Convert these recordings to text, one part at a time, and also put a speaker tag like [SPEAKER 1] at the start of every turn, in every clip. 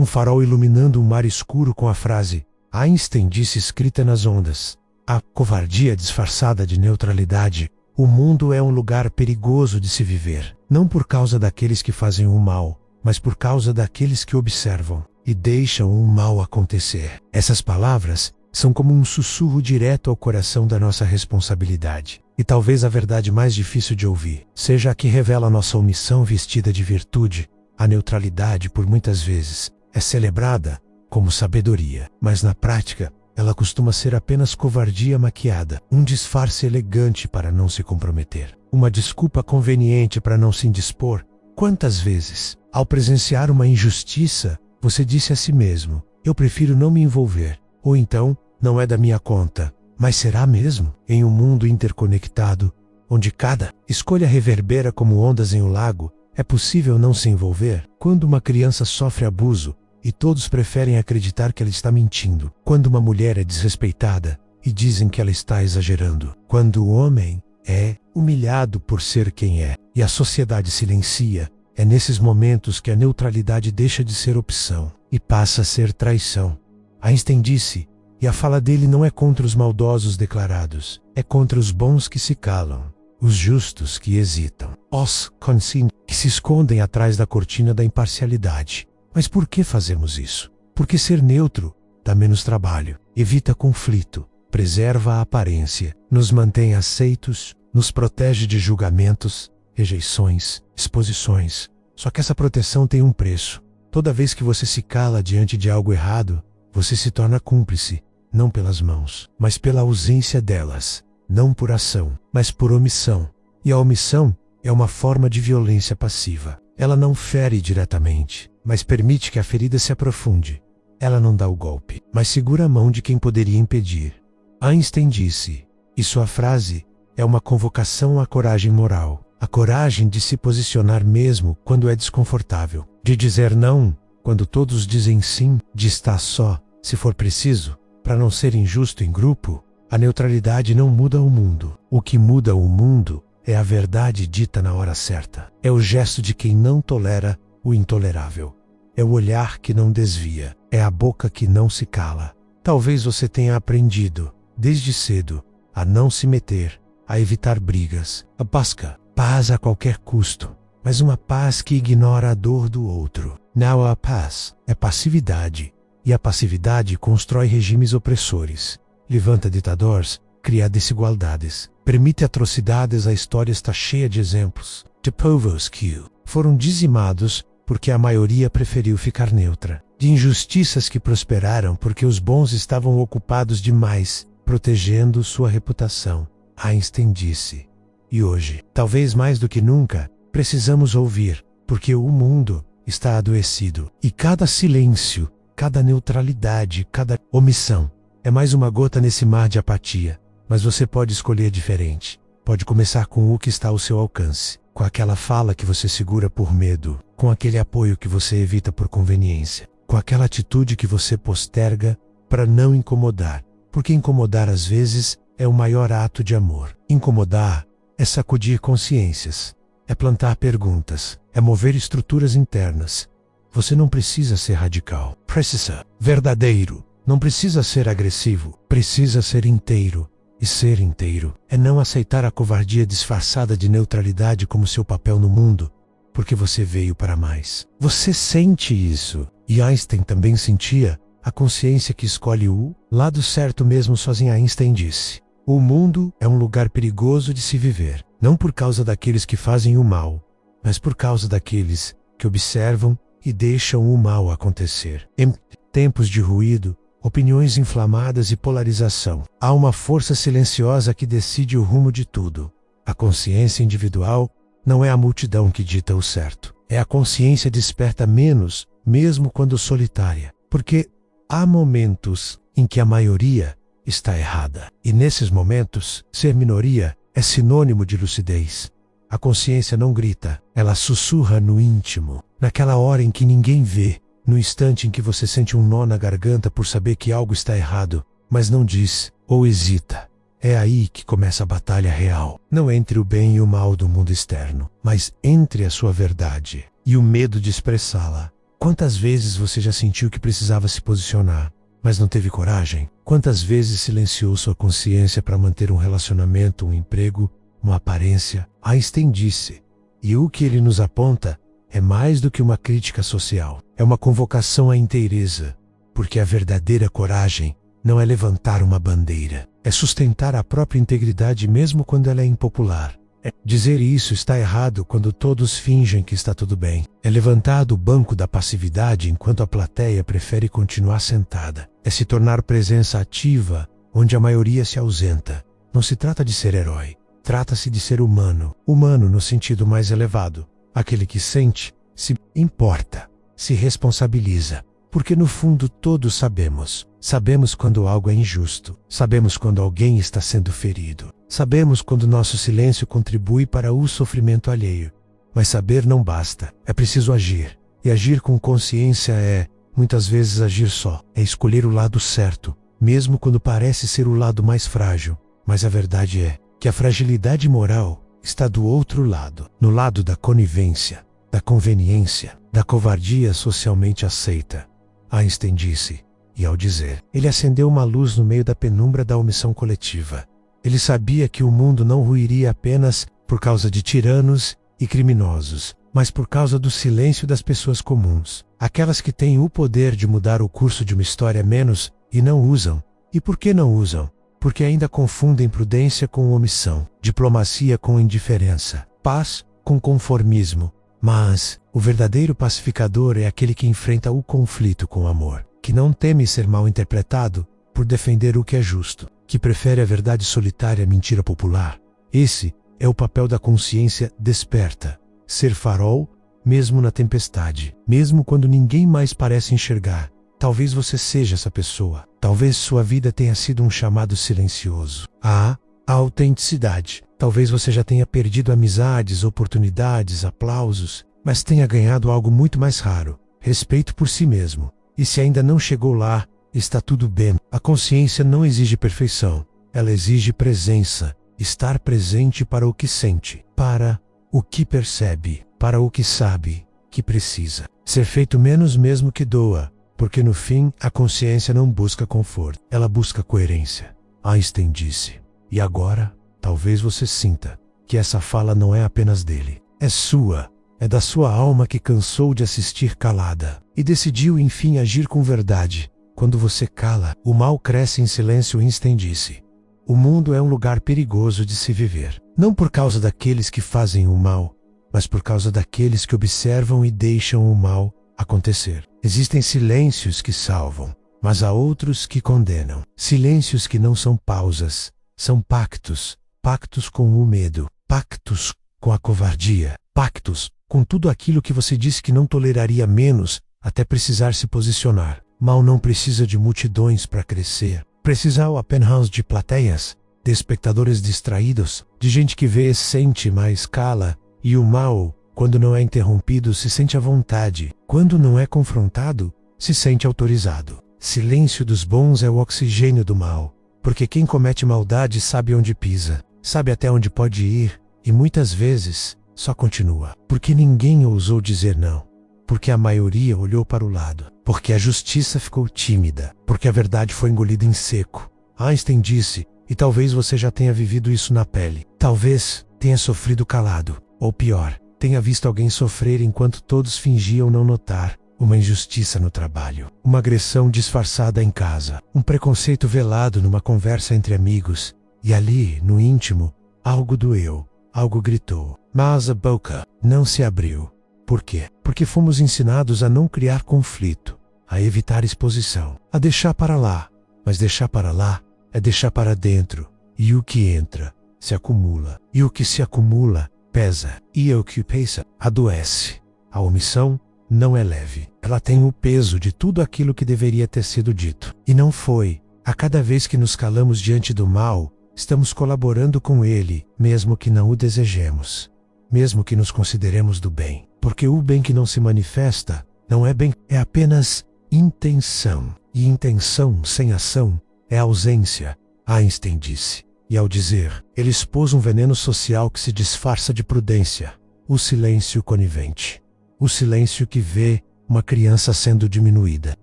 [SPEAKER 1] Um farol iluminando um mar escuro com a frase Einstein disse escrita nas ondas. A covardia disfarçada de neutralidade. O mundo é um lugar perigoso de se viver, não por causa daqueles que fazem o mal, mas por causa daqueles que observam e deixam o mal acontecer. Essas palavras são como um sussurro direto ao coração da nossa responsabilidade. E talvez a verdade mais difícil de ouvir seja a que revela nossa omissão vestida de virtude. A neutralidade, por muitas vezes, é celebrada como sabedoria, mas na prática, ela costuma ser apenas covardia maquiada, um disfarce elegante para não se comprometer, uma desculpa conveniente para não se indispor. Quantas vezes, ao presenciar uma injustiça, você disse a si mesmo, eu prefiro não me envolver, ou então, não é da minha conta, mas será mesmo? Em um mundo interconectado, onde cada escolha reverbera como ondas em um lago, é possível não se envolver? Quando uma criança sofre abuso, e todos preferem acreditar que ela está mentindo. Quando uma mulher é desrespeitada e dizem que ela está exagerando. Quando o homem é humilhado por ser quem é e a sociedade silencia, é nesses momentos que a neutralidade deixa de ser opção e passa a ser traição. Einstein disse, e a fala dele não é contra os maldosos declarados, é contra os bons que se calam, os justos que hesitam, os conscientes que se escondem atrás da cortina da imparcialidade. Mas por que fazemos isso? Porque ser neutro dá menos trabalho, evita conflito, preserva a aparência, nos mantém aceitos, nos protege de julgamentos, rejeições, exposições. Só que essa proteção tem um preço. Toda vez que você se cala diante de algo errado, você se torna cúmplice, não pelas mãos, mas pela ausência delas, não por ação, mas por omissão. E a omissão é uma forma de violência passiva. Ela não fere diretamente, mas permite que a ferida se aprofunde. Ela não dá o golpe, mas segura a mão de quem poderia impedir. Einstein disse, e sua frase é uma convocação à coragem moral, a coragem de se posicionar mesmo quando é desconfortável, de dizer não quando todos dizem sim, de estar só, se for preciso, para não ser injusto em grupo. A neutralidade não muda o mundo. O que muda o mundo é a verdade dita na hora certa. É o gesto de quem não tolera o intolerável. É o olhar que não desvia. É a boca que não se cala. Talvez você tenha aprendido, desde cedo, a não se meter, a evitar brigas, a buscar paz a qualquer custo, mas uma paz que ignora a dor do outro. Não, a paz é passividade, e a passividade constrói regimes opressores, levanta ditadores, cria desigualdades, permite atrocidades. A história está cheia de exemplos. De povos que foram dizimados porque a maioria preferiu ficar neutra, de injustiças que prosperaram porque os bons estavam ocupados demais, protegendo sua reputação. Einstein disse, e hoje, talvez mais do que nunca, precisamos ouvir, porque o mundo está adoecido, e cada silêncio, cada neutralidade, cada omissão, é mais uma gota nesse mar de apatia. Mas você pode escolher diferente. Pode começar com o que está ao seu alcance, com aquela fala que você segura por medo, com aquele apoio que você evita por conveniência, com aquela atitude que você posterga para não incomodar, porque incomodar às vezes é o maior ato de amor. Incomodar é sacudir consciências, é plantar perguntas, é mover estruturas internas. Você não precisa ser radical, precisa verdadeiro, não precisa ser agressivo, precisa ser inteiro. E ser inteiro é não aceitar a covardia disfarçada de neutralidade como seu papel no mundo, porque você veio para mais. Você sente isso, e Einstein também sentia, a consciência que escolhe o lado certo mesmo sozinho. Einstein disse, o mundo é um lugar perigoso de se viver, não por causa daqueles que fazem o mal, mas por causa daqueles que observam e deixam o mal acontecer. Em tempos de ruído, opiniões inflamadas e polarização, há uma força silenciosa que decide o rumo de tudo. A consciência individual não é a multidão que dita o certo. É a consciência desperta menos, mesmo quando solitária. Porque há momentos em que a maioria está errada. E nesses momentos, ser minoria é sinônimo de lucidez. A consciência não grita, ela sussurra no íntimo. Naquela hora em que ninguém vê, no instante em que você sente um nó na garganta por saber que algo está errado, mas não diz, ou hesita. É aí que começa a batalha real. Não entre o bem e o mal do mundo externo, mas entre a sua verdade e o medo de expressá-la. Quantas vezes você já sentiu que precisava se posicionar, mas não teve coragem? Quantas vezes silenciou sua consciência para manter um relacionamento, um emprego, uma aparência? Einstein disse, e o que ele nos aponta é mais do que uma crítica social. É uma convocação à inteireza, porque a verdadeira coragem não é levantar uma bandeira, é sustentar a própria integridade mesmo quando ela é impopular. Dizer isso está errado quando todos fingem que está tudo bem. É levantar do banco da passividade enquanto a plateia prefere continuar sentada. É se tornar presença ativa onde a maioria se ausenta. Não se trata de ser herói. Trata-se de ser humano. Humano no sentido mais elevado. Aquele que sente, se importa, se responsabiliza. Porque no fundo todos sabemos. Sabemos quando algo é injusto. Sabemos quando alguém está sendo ferido. Sabemos quando nosso silêncio contribui para o sofrimento alheio. Mas saber não basta. É preciso agir. E agir com consciência é, muitas vezes, agir só. É escolher o lado certo, mesmo quando parece ser o lado mais frágil. Mas a verdade é que a fragilidade moral está do outro lado. No lado da conivência, da conveniência, da covardia socialmente aceita. Einstein disse, e ao dizer, ele acendeu uma luz no meio da penumbra da omissão coletiva. Ele sabia que o mundo não ruiria apenas por causa de tiranos e criminosos, mas por causa do silêncio das pessoas comuns, aquelas que têm o poder de mudar o curso de uma história menos e não usam. E por que não usam? Porque ainda confundem prudência com omissão, diplomacia com indiferença, paz com conformismo. Mas o verdadeiro pacificador é aquele que enfrenta o conflito com amor, que não teme ser mal interpretado por defender o que é justo, que prefere a verdade solitária à mentira popular. Esse é o papel da consciência desperta. Ser farol, mesmo na tempestade, mesmo quando ninguém mais parece enxergar. Talvez você seja essa pessoa. Talvez sua vida tenha sido um chamado silencioso. A autenticidade. Talvez você já tenha perdido amizades, oportunidades, aplausos, mas tenha ganhado algo muito mais raro: respeito por si mesmo. E se ainda não chegou lá, está tudo bem. A consciência não exige perfeição. Ela exige presença. Estar presente para o que sente, para o que percebe, para o que sabe que precisa. Ser feito menos mesmo que doa, porque no fim a consciência não busca conforto, ela busca coerência. Einstein disse. E agora, talvez você sinta que essa fala não é apenas dele, é sua. É da sua alma que cansou de assistir calada e decidiu enfim agir com verdade. Quando você cala, o mal cresce em silêncio. Einstein disse. O mundo é um lugar perigoso de se viver, não por causa daqueles que fazem o mal, mas por causa daqueles que observam e deixam o mal acontecer. Existem silêncios que salvam, mas há outros que condenam. Silêncios que não são pausas, são pactos. Pactos com o medo, pactos com a covardia, pactos com tudo aquilo que você disse que não toleraria menos até precisar se posicionar. Mal não precisa de multidões para crescer. Precisa ao apenas de plateias, de espectadores distraídos, de gente que vê e sente, mas cala. E o mal, quando não é interrompido, se sente à vontade. Quando não é confrontado, se sente autorizado. Silêncio dos bons é o oxigênio do mal, porque quem comete maldade sabe onde pisa, sabe até onde pode ir, e muitas vezes só continua. Porque ninguém ousou dizer não. Porque a maioria olhou para o lado. Porque a justiça ficou tímida. Porque a verdade foi engolida em seco. Einstein disse, e talvez você já tenha vivido isso na pele. Talvez tenha sofrido calado. Ou pior, tenha visto alguém sofrer enquanto todos fingiam não notar. Uma injustiça no trabalho. Uma agressão disfarçada em casa. Um preconceito velado numa conversa entre amigos. E ali, no íntimo, algo doeu. Algo gritou. Mas a boca não se abriu. Por quê? Porque fomos ensinados a não criar conflito, a evitar exposição, a deixar para lá. Mas deixar para lá é deixar para dentro. E o que entra se acumula. E o que se acumula pesa. E o que pesa adoece. A omissão não é leve. Ela tem o peso de tudo aquilo que deveria ter sido dito. E não foi. A cada vez que nos calamos diante do mal, estamos colaborando com ele, mesmo que não o desejemos. Mesmo que nos consideremos do bem. Porque o bem que não se manifesta não é bem, é apenas intenção. E intenção sem ação é ausência, Einstein disse. E ao dizer, ele expôs um veneno social que se disfarça de prudência. O silêncio conivente. O silêncio que vê, uma criança sendo diminuída.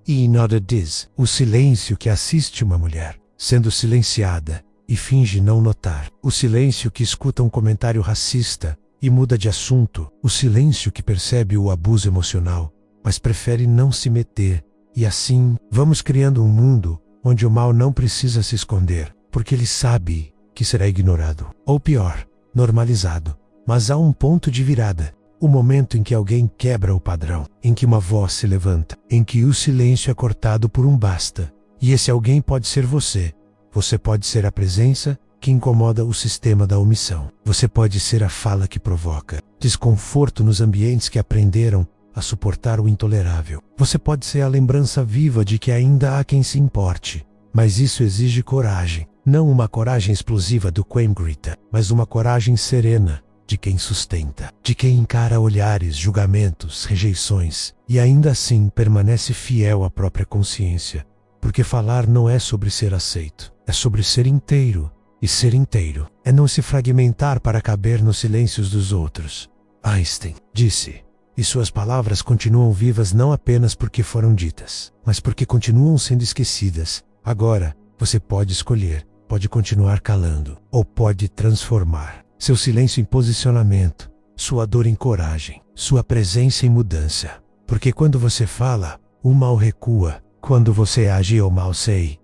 [SPEAKER 1] E nada diz, o silêncio que assiste uma mulher sendo silenciada e finge não notar. O silêncio que escuta um comentário racista e muda de assunto. O silêncio que percebe o abuso emocional, mas prefere não se meter. E assim, vamos criando um mundo onde o mal não precisa se esconder, porque ele sabe que será ignorado. Ou pior, normalizado. Mas há um ponto de virada. O momento em que alguém quebra o padrão, em que uma voz se levanta, em que o silêncio é cortado por um basta. E esse alguém pode ser você. Você pode ser a presença que incomoda o sistema da omissão. Você pode ser a fala que provoca desconforto nos ambientes que aprenderam a suportar o intolerável. Você pode ser a lembrança viva de que ainda há quem se importe. Mas isso exige coragem. Não uma coragem explosiva do quem grita, mas uma coragem serena de quem sustenta, de quem encara olhares, julgamentos, rejeições e ainda assim permanece fiel à própria consciência. Porque falar não é sobre ser aceito, é sobre ser inteiro. E ser inteiro é não se fragmentar para caber nos silêncios dos outros. Einstein disse, e suas palavras continuam vivas não apenas porque foram ditas, mas porque continuam sendo esquecidas. Agora, você pode escolher, pode continuar calando, ou pode transformar seu silêncio em posicionamento, sua dor em coragem, sua presença em mudança. Porque quando você fala, o mal recua. Quando você age, o mal se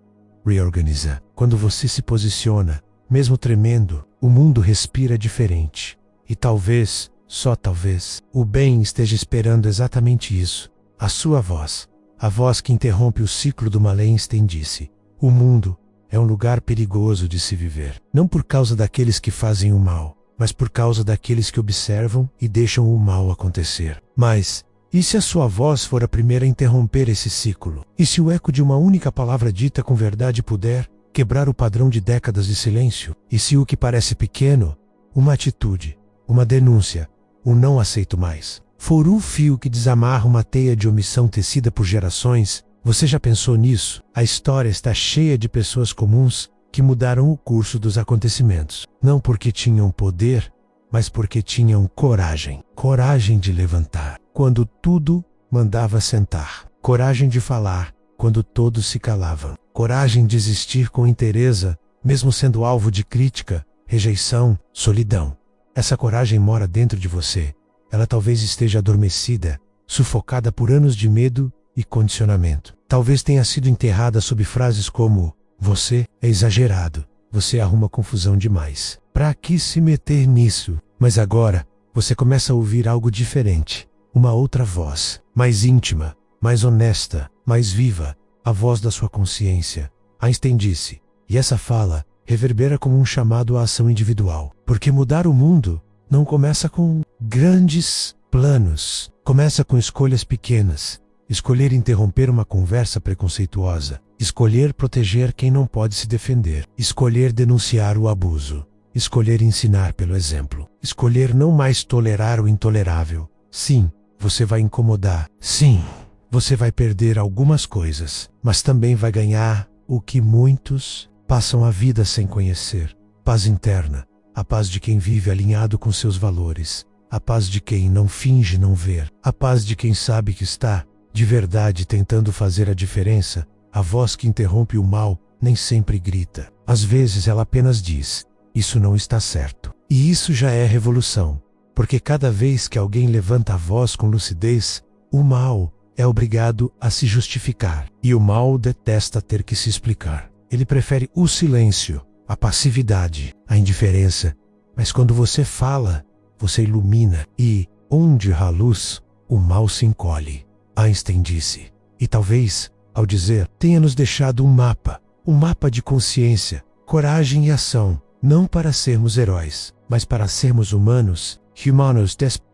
[SPEAKER 1] reorganiza. Quando você se posiciona, mesmo tremendo, o mundo respira diferente. E talvez, só talvez, o bem esteja esperando exatamente isso. A sua voz, a voz que interrompe o ciclo do mal. Einstein disse, o mundo é um lugar perigoso de se viver. Não por causa daqueles que fazem o mal, mas por causa daqueles que observam e deixam o mal acontecer. Mas, e se a sua voz for a primeira a interromper esse ciclo? E se o eco de uma única palavra dita com verdade puder quebrar o padrão de décadas de silêncio? E se o que parece pequeno, uma atitude, uma denúncia, um não aceito mais, for o fio que desamarra uma teia de omissão tecida por gerações? Você já pensou nisso? A história está cheia de pessoas comuns que mudaram o curso dos acontecimentos. Não porque tinham poder, mas porque tinham coragem. Coragem de levantar quando tudo mandava sentar. Coragem de falar quando todos se calavam. Coragem de existir com inteireza, mesmo sendo alvo de crítica, rejeição, solidão. Essa coragem mora dentro de você. Ela talvez esteja adormecida, sufocada por anos de medo e condicionamento. Talvez tenha sido enterrada sob frases como: você é exagerado, você arruma confusão demais. Pra que se meter nisso? Mas agora, você começa a ouvir algo diferente. Uma outra voz, mais íntima, mais honesta, mais viva, a voz da sua consciência. Einstein disse, e essa fala reverbera como um chamado à ação individual. Porque mudar o mundo não começa com grandes planos, começa com escolhas pequenas. Escolher interromper uma conversa preconceituosa, escolher proteger quem não pode se defender, escolher denunciar o abuso, escolher ensinar pelo exemplo, escolher não mais tolerar o intolerável. Sim, você vai incomodar. Sim, você vai perder algumas coisas, mas também vai ganhar o que muitos passam a vida sem conhecer. Paz interna, a paz de quem vive alinhado com seus valores, a paz de quem não finge não ver, a paz de quem sabe que está, de verdade, tentando fazer a diferença. A voz que interrompe o mal nem sempre grita. Às vezes ela apenas diz, isso não está certo. E isso já é revolução. Porque cada vez que alguém levanta a voz com lucidez, o mal é obrigado a se justificar. E o mal detesta ter que se explicar. Ele prefere o silêncio, a passividade, a indiferença. Mas quando você fala, você ilumina. E, onde há luz, o mal se encolhe. Einstein disse. E talvez, ao dizer, tenha nos deixado um mapa de consciência, coragem e ação, não para sermos heróis, mas para sermos humanos,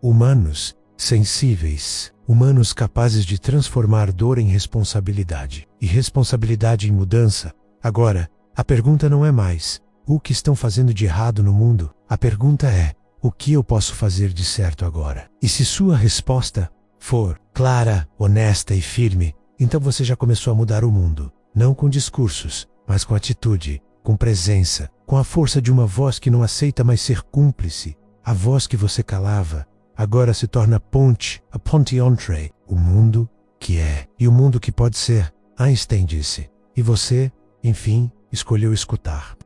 [SPEAKER 1] humanos, sensíveis, humanos capazes de transformar dor em responsabilidade, e responsabilidade em mudança. Agora, a pergunta não é mais, o que estão fazendo de errado no mundo? A pergunta é, o que eu posso fazer de certo agora? E se sua resposta for clara, honesta e firme, então você já começou a mudar o mundo. Não com discursos, mas com atitude, com presença, com a força de uma voz que não aceita mais ser cúmplice. A voz que você calava, agora se torna ponte, a ponte entre o mundo que é e o mundo que pode ser, Einstein disse. E você, enfim, escolheu escutar.